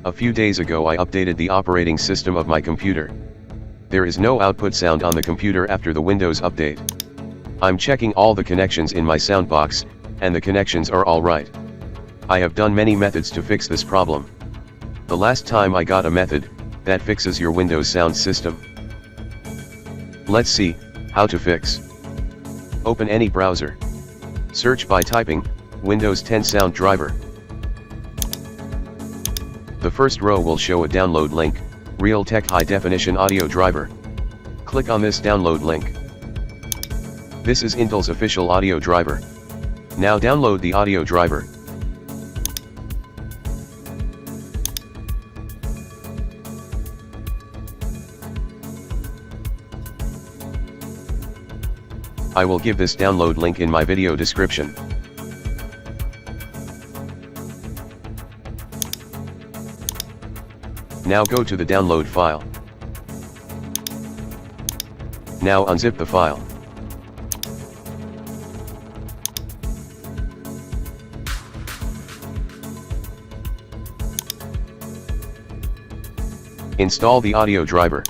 A few days ago I updated the operating system of my computer. There is no output sound on the computer after the Windows update. I'm checking all the connections in my soundbox, and the connections are all right. I have done many methods to fix this problem. The last time I got a method that fixes your Windows sound system. Let's see how to fix. Open any browser. Search by typing Windows 10 sound driver. The first row will show a download link, Realtek High Definition Audio Driver. Click on this download link. This is Intel's official audio driver. Now download the audio driver. I will give this download link in my video description. Now go to the download file. Now unzip the file. Install the audio driver.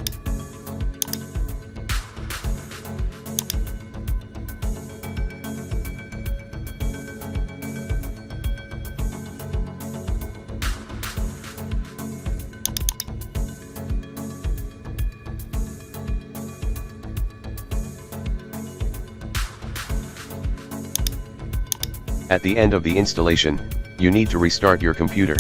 At the end of the installation, you need to restart your computer.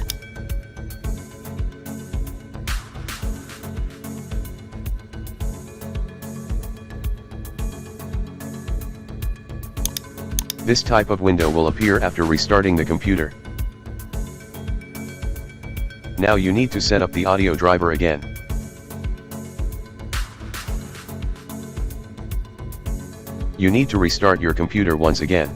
This type of window will appear after restarting the computer. Now you need to set up the audio driver again. You need to restart your computer once again.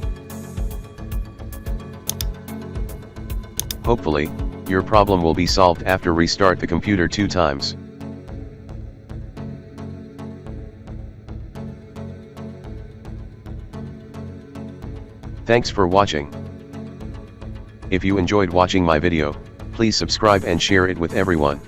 Hopefully, your problem will be solved after restart the computer 2 times. Thanks for watching. If you enjoyed watching my video, please subscribe and share it with everyone.